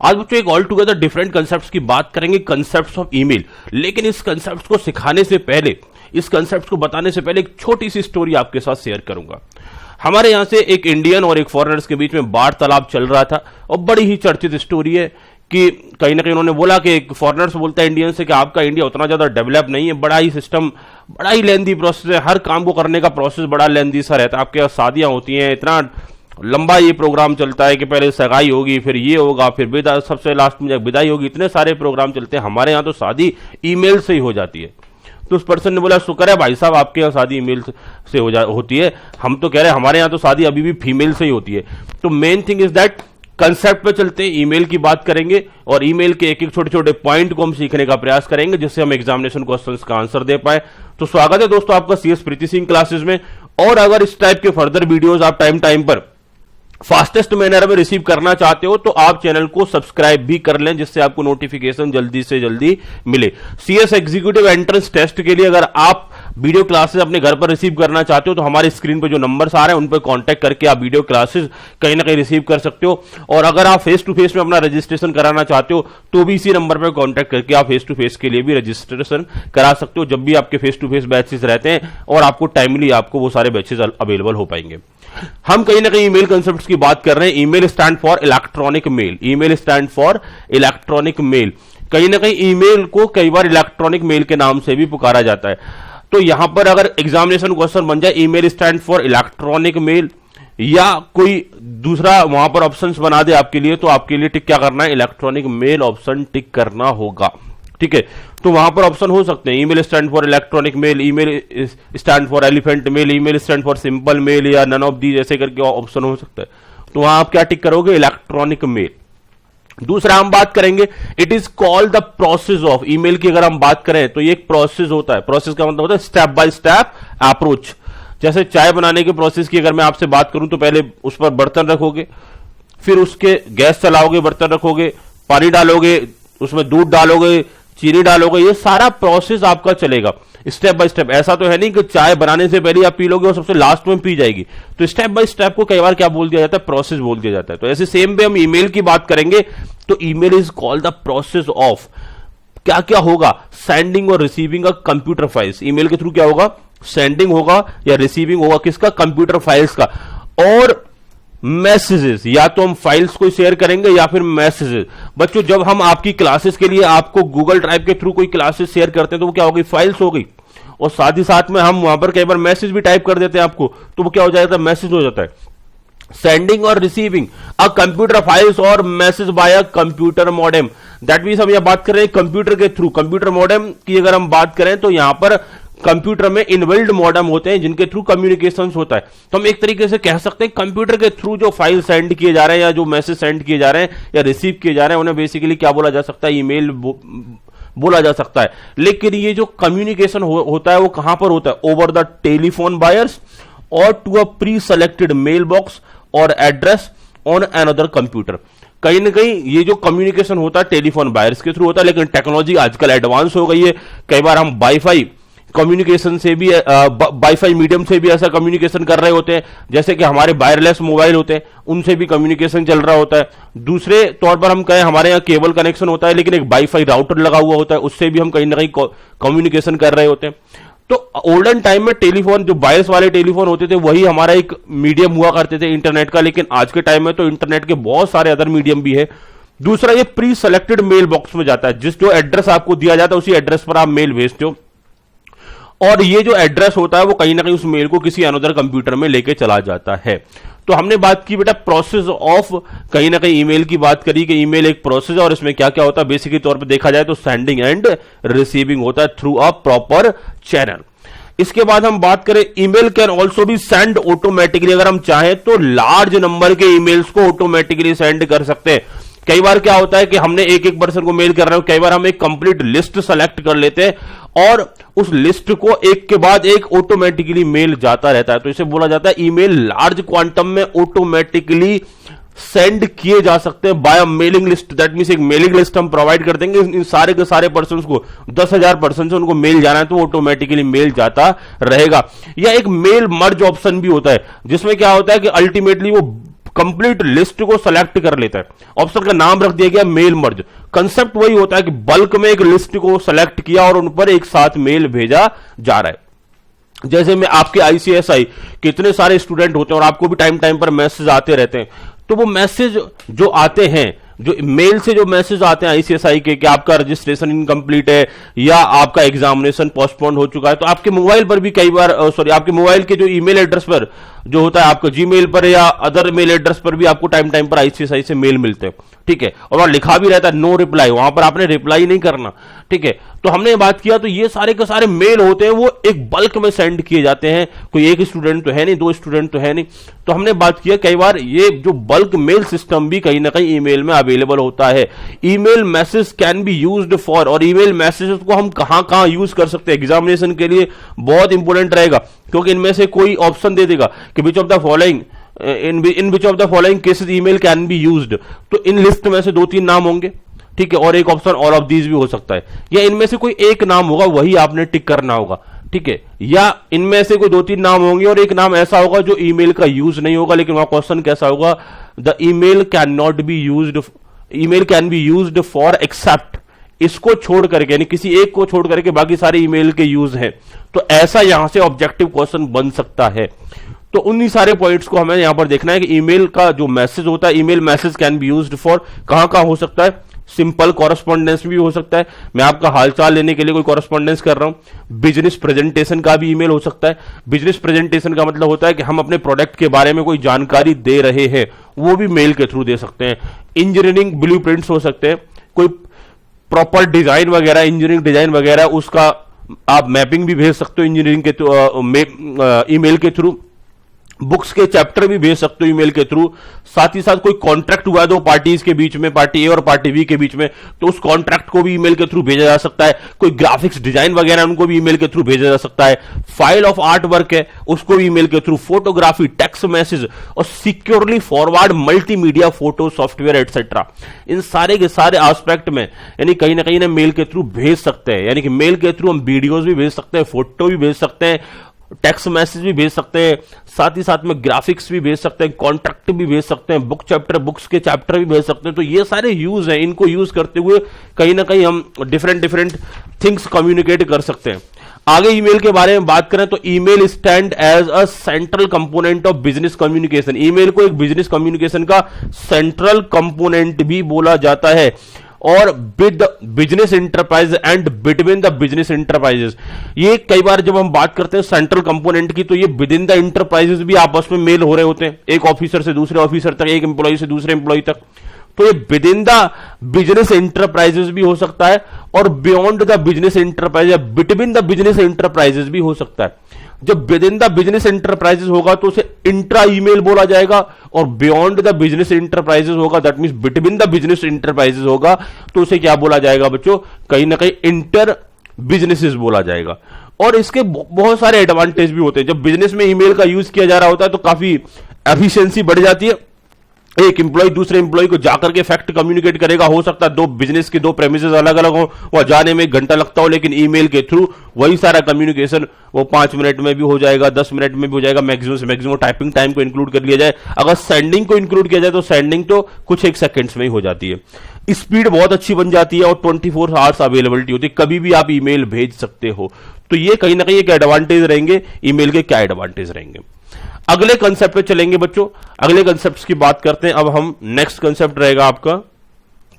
आज बच्चों एक ऑल टुगेदर डिफरेंट कंसेप्ट्स की बात करेंगे, कंसेप्ट्स ऑफ ईमेल। लेकिन इस कंसेप्ट्स को सिखाने से पहले, इस कंसेप्ट्स को बताने से पहले एक छोटी सी स्टोरी आपके साथ शेयर करूंगा। हमारे यहां से एक इंडियन और एक फॉरेनर्स के बीच में वार्तालाप चल रहा था और बड़ी ही चर्चित स्टोरी है कि कहीं ना कहीं उन्होंने बोला कि एक फॉरेनर से बोलता है इंडियन से कि आपका इंडिया उतना ज्यादा डेवलप नहीं है, बड़ा ही सिस्टम, बड़ा ही लेंदी प्रोसेस है, हर काम को करने का प्रोसेस बड़ा लेंदी सा रहता है। आपके यहाँ शादियां होती हैं, इतना लंबा ये प्रोग्राम चलता है कि पहले सगाई होगी, फिर ये होगा, फिर विदा, सबसे लास्ट में विदाई होगी, इतने सारे प्रोग्राम चलते हैं। हमारे यहाँ तो शादी ईमेल से ही हो जाती है। तो उस पर्सन ने बोला शुक्र है भाई साहब आपके यहाँ शादी ईमेल से होती है, हम तो कह रहे हैं हमारे यहाँ तो शादी अभी भी फीमेल से ही होती है। तो main thing is that concept पे चलते हैं, ईमेल की बात करेंगे और ईमेल के एक एक छोटे छोटे पॉइंट को हम सीखने का प्रयास करेंगे जिससे हम एग्जामिनेशन क्वेश्चंस का आंसर दे पाए। तो स्वागत है दोस्तों आपका सीएस प्रीति सिंह क्लासेस में। और अगर इस टाइप के फर्दर वीडियोस आप टाइम पर फास्टेस्ट मैनर में रिसीव करना चाहते हो तो आप चैनल को सब्सक्राइब भी कर लें जिससे आपको नोटिफिकेशन जल्दी से जल्दी मिले। सीएस एग्जीक्यूटिव एंट्रेंस टेस्ट के लिए अगर आप वीडियो क्लासेस अपने घर पर रिसीव करना चाहते हो तो हमारे स्क्रीन पर जो नंबर्स आ रहे हैं उन पर कांटेक्ट करके आप वीडियो क्लासेस कहीं ना कहीं रिसीव कर सकते हो। और अगर आप फेस टू फेस में अपना रजिस्ट्रेशन कराना चाहते हो तो भी इसी नंबर पर कांटेक्ट करके आप फेस टू फेस के लिए भी रजिस्ट्रेशन करा सकते हो जब भी आपके फेस टू फेस बैचेस रहते हैं और आपको टाइमली आपको वो सारे बैचेस अवेलेबल हो पाएंगे। हम कहीं ना कहीं ईमेल कंसेप्ट्स की बात कर रहे हैं। Email stand for electronic mail, email stand for electronic mail. कहीं ना कहीं ईमेल को कई बार इलेक्ट्रॉनिक मेल के नाम से भी पुकारा जाता है। तो यहां पर अगर एग्जामिनेशन क्वेश्चन बन जाए email stand for electronic mail या कोई दूसरा वहां पर ऑप्शंस बना दे आपके लिए, तो आपके लिए टिक क्या करना है, इलेक्ट्रॉनिक मेल ऑप्शन टिक करना होगा। ठीक है, तो वहां पर ऑप्शन हो सकते हैं email stand for electronic mail, email stand for elephant mail, email stand for simple mail या नन ऑफ दी जैसे करके ऑप्शन हो सकता है। तो वहां आप क्या टिक करोगे, इलेक्ट्रॉनिक मेल। दूसरा हम बात करेंगे it is called the process of. Email की अगर हम बात करें तो ये एक प्रोसेस होता है। प्रोसेस का मतलब होता है स्टेप बाय स्टेप अप्रोच। जैसे चाय बनाने के प्रोसेस की अगर मैं आपसे बात करूं तो पहले उस पर बर्तन रखोगे, फिर उसके गैस चलाओगे, बर्तन रखोगे, पानी डालोगे, उसमें दूध डालोगे, चीनी डालोगे, ये सारा प्रोसेस आपका चलेगा स्टेप बाय स्टेप। ऐसा तो है नहीं कि चाय बनाने से पहले आप पी लोगे और सबसे लास्ट में पी जाएगी। तो स्टेप बाय स्टेप को कई बार क्या बोल दिया जाता है, प्रोसेस बोल दिया जाता है। तो ऐसे सेम वे हम ईमेल की बात करेंगे तो email is called the process of क्या क्या होगा, सेंडिंग और receiving a computer files. Email के थ्रू क्या होगा, सेंडिंग होगा या रिसीविंग होगा किसका, कंप्यूटर फाइल्स का। और मैसेजेस, या तो हम फाइल्स को शेयर करेंगे या फिर मैसेजेस। बच्चों जब हम आपकी क्लासेस के लिए आपको गूगल ड्राइव के थ्रू कोई क्लासेस शेयर करते हैं तो वो क्या होगी, फाइल्स हो गई। और साथ ही साथ में हम वहां पर कई बार मैसेज भी टाइप कर देते हैं आपको, तो वो क्या हो जाता है, मैसेज हो जाता है। सेंडिंग और रिसीविंग अ कंप्यूटर फाइल्स और message bye a computer modem. That means हम यह बात कर रहे हैं कंप्यूटर के थ्रू। कंप्यूटर मॉडेम की अगर हम बात करें तो यहां पर कंप्यूटर में इनबिल्ड मॉडेम होते हैं जिनके थ्रू कम्युनिकेशन होता है। तो हम एक तरीके से कह सकते हैं कंप्यूटर के थ्रू जो फाइल सेंड किए जा रहे हैं या जो मैसेज सेंड किए जा रहे हैं या रिसीव किए जा रहे हैं उन्हें बेसिकली क्या बोला जा सकता है, ईमेल बोला जा सकता है। लेकिन ये जो कम्युनिकेशन होता है वो कहां पर होता है, ओवर द टेलीफोन वायर्स और to a pre selected mail box और एड्रेस ऑन अनदर कंप्यूटर। कहीं ना कहीं ये जो कम्युनिकेशन होता है टेलीफोन वायर्स के थ्रू होता है, लेकिन टेक्नोलॉजी आजकल एडवांस हो गई है। कई बार हम वाईफाई कम्युनिकेशन से भी, वाईफाई मीडियम से भी ऐसा कम्युनिकेशन कर रहे होते हैं, जैसे कि हमारे वायरलेस मोबाइल होते हैं उनसे भी कम्युनिकेशन चल रहा होता है। दूसरे तौर पर हम कहें हमारे यहाँ केबल कनेक्शन होता है लेकिन एक वाईफाई राउटर लगा हुआ होता है, उससे भी हम कहीं ना कहीं कम्युनिकेशन कर रहे होते हैं। तो ओल्डन टाइम में टेलीफोन, जो वायर्स वाले टेलीफोन होते थे वही हमारा एक मीडियम हुआ करते थे इंटरनेट का, लेकिन आज के टाइम में तो इंटरनेट के बहुत सारे अदर मीडियम भी है। दूसरा ये प्री सेलेक्टेड मेल बॉक्स में जाता है, जिस जो एड्रेस आपको दिया जाता है उसी एड्रेस पर आप मेल भेजते हो और ये जो एड्रेस होता है वो कहीं ना कहीं उस मेल को किसी अनदर कंप्यूटर में लेके चला जाता है। तो हमने बात की बेटा प्रोसेस ऑफ, कहीं ना कहीं ईमेल की बात करी कि ईमेल एक प्रोसेस है और इसमें क्या क्या होता है, बेसिकली तौर पे देखा जाए तो सेंडिंग एंड रिसीविंग होता है थ्रू अ प्रॉपर चैनल। इसके बाद हम बात करें email can also be send automatically. अगर हम चाहें तो लार्ज नंबर के ईमेल्स को ऑटोमेटिकली सेंड कर सकते हैं। कई बार क्या होता है कि हमने एक एक पर्सन को मेल कर रहे हो, कई बार हम एक कंप्लीट लिस्ट सेलेक्ट कर लेते हैं और उस लिस्ट को एक के बाद एक ऑटोमेटिकली मेल जाता रहता है। तो इसे बोला जाता है ईमेल लार्ज क्वांटम में ऑटोमेटिकली सेंड किए जा सकते हैं by mailing list. That means एक मेलिंग लिस्ट हम प्रोवाइड कर देंगे, इन सारे के सारे पर्सन को 10,000 पर्सन से उनको मेल जाना है तो ऑटोमेटिकली मेल जाता रहेगा। या एक मेल मर्ज ऑप्शन भी होता है जिसमें क्या होता है कि अल्टीमेटली वो कंप्लीट लिस्ट को सेलेक्ट कर लेता है। ऑप्शन का नाम रख दिया गया मेल मर्ज। कंसेप्ट वही होता है कि बल्क में एक लिस्ट को सेलेक्ट किया और उन पर एक साथ मेल भेजा जा रहा है। जैसे में आपके आईसीएसआई कितने सारे स्टूडेंट होते हैं और आपको भी टाइम टाइम पर मैसेज आते रहते हैं, तो वो मैसेज जो आते हैं, जो मेल से जो मैसेज आते हैं आईसीएसआई के कि आपका रजिस्ट्रेशन इनकम्प्लीट है या आपका एग्जामिनेशन पोस्टपोन हो चुका है, तो आपके मोबाइल पर भी कई बार आपके मोबाइल के जो ईमेल एड्रेस पर जो होता है आपका जीमेल पर या अदर मेल एड्रेस पर भी आपको टाइम टाइम पर आईसीएसआई से मेल मिलते हैं, ठीक है, और वहां लिखा भी रहता है नो रिप्लाई, वहां पर आपने रिप्लाई नहीं करना, ठीक है। तो हमने बात किया, तो ये सारे के सारे मेल होते हैं वो एक बल्क में सेंड किए जाते हैं, कोई एक स्टूडेंट तो है नहीं, दो स्टूडेंट तो है नहीं। तो हमने बात किया कई बार ये जो बल्क मेल सिस्टम भी कहीं ना कहीं ईमेल में अवेलेबल होता है। Email message can be used for, और ईमेल मैसेजेस को हम कहां कहां यूज कर सकते हैं एग्जामिनेशन के लिए, बहुत इंपॉर्टेंट रहेगा, क्योंकि इनमें से कोई ऑप्शन दे देगा कि which of the following in which of the following cases email can be used, तो इन लिस्ट में से 2-3 नाम होंगे, ठीक है, और एक ऑप्शन ऑल ऑफ दीज भी हो सकता है, या इनमें से कोई एक नाम होगा वही आपने टिक करना होगा, ठीक है, या इनमें से कोई 2-3 नाम होंगे और एक नाम ऐसा होगा जो ईमेल का यूज नहीं होगा, लेकिन वहां क्वेश्चन कैसा होगा, the email can not be used, email can be used for except, इसको छोड़ करके, यानी किसी एक को छोड़ करके बाकी सारे ईमेल के यूज हैं। तो ऐसा यहां से ऑब्जेक्टिव क्वेश्चन बन सकता है। तो उन्हीं सारे पॉइंट्स को हमें यहां पर देखना है कि ईमेल का जो मैसेज होता है, email message can be used for कहां कहां हो सकता है। सिंपल कॉरेस्पॉन्डेंस भी हो सकता है, मैं आपका हालचाल लेने के लिए कोई कॉरेस्पॉन्डेंस कर रहा हूं। बिजनेस प्रेजेंटेशन का भी ईमेल हो सकता है। बिजनेस प्रेजेंटेशन का मतलब होता है कि हम अपने प्रोडक्ट के बारे में कोई जानकारी दे रहे हैं, वो भी मेल के थ्रू दे सकते हैं। इंजीनियरिंग ब्लूप्रिंट्स हो सकते हैं, कोई प्रॉपर डिजाइन वगैरह, इंजीनियरिंग डिजाइन वगैरह, उसका आप मैपिंग भी भेज सकते हो इंजीनियरिंग के ईमेल के थ्रू। बुक्स के चैप्टर भी भेज सकते हो ईमेल के थ्रू। साथ ही साथ कोई कॉन्ट्रैक्ट हुआ है दो पार्टीज के बीच में, पार्टी ए और पार्टी बी के बीच में, तो उस कॉन्ट्रैक्ट को भी ईमेल के थ्रू भेजा जा सकता है। कोई ग्राफिक्स डिजाइन वगैरह उनको भी ईमेल के थ्रू भेजा जा सकता है। फाइल ऑफ आर्ट वर्क है उसको भी ईमेल के थ्रू, फोटोग्राफी, टेक्स्ट मैसेज और securely forward multimedia photo software etcetera, इन सारे के सारे एस्पेक्ट में यानी कहीं ना कहीं मेल के थ्रू भेज सकते हैं। यानी कि मेल के थ्रू हम वीडियोज भी भेज सकते हैं, फोटो भी भेज सकते हैं, टेक्स्ट मैसेज भी भेज सकते हैं, साथ ही साथ में ग्राफिक्स भी भेज सकते हैं, कॉन्ट्रैक्ट भी भेज सकते हैं, बुक्स के चैप्टर भी भेज सकते हैं। तो ये सारे यूज हैं, इनको यूज करते हुए कहीं ना कहीं हम डिफरेंट थिंग्स कम्युनिकेट कर सकते हैं। आगे ईमेल के बारे में बात करें तो email stand as a central component of business communication. Email को एक बिजनेस कम्युनिकेशन का सेंट्रल कंपोनेंट भी बोला जाता है। और with business enterprise and between the business enterprises, ये कई बार जब हम बात करते हैं सेंट्रल कंपोनेंट की, तो ये विद इन द इंटरप्राइजेस भी आपस में मेल हो रहे होते हैं, एक ऑफिसर से दूसरे ऑफिसर तक, एक एम्प्लॉय से दूसरे एम्प्लॉय तक। तो ये with in the business enterprises भी हो सकता है और बियॉन्ड द बिजनेस इंटरप्राइज या बिटवीन द बिजनेस इंटरप्राइजेस भी हो सकता है। जब with in the business enterprises होगा तो उसे इंट्रा ईमेल बोला जाएगा, और बियॉन्ड द बिजनेस इंटरप्राइजेस होगा, that means between the business enterprises होगा, तो उसे क्या बोला जाएगा बच्चों, कहीं ना कहीं इंटर बिजनेसेस बोला जाएगा। और इसके बहुत सारे एडवांटेज भी होते हैं। जब बिजनेस में ईमेल का यूज किया जा रहा होता है तो काफी एफिशिएंसी बढ़ जाती है। एक एम्प्लॉय दूसरे एम्प्लॉय को जाकर के फैक्ट कम्युनिकेट करेगा, हो सकता है दो बिजनेस के दो प्रेमिसेस अलग अलग हो, वह जाने में 1 घंटा लगता हो, लेकिन ईमेल के थ्रू वही सारा कम्युनिकेशन वो 5 मिनट में भी हो जाएगा, 10 मिनट में भी हो जाएगा, मैक्सिमम से मैक्सिमम टाइपिंग टाइम को इंक्लूड कर लिया जाए। अगर सेंडिंग को इंक्लूड किया जाए तो सेंडिंग तो कुछ एक सेकंड्स में ही हो जाती है। स्पीड बहुत अच्छी बन जाती है और 24 आवर्स अवेलेबिलिटी होती है, कभी भी आप ईमेल भेज सकते हो। तो ये कहीं ना कहीं एक एडवांटेज रहेंगे। ईमेल के क्या एडवांटेज रहेंगे, अगले कंसेप्ट पे चलेंगे बच्चों। अगले कंसेप्ट की बात करते हैं। अब हम नेक्स्ट कंसेप्ट रहेगा आपका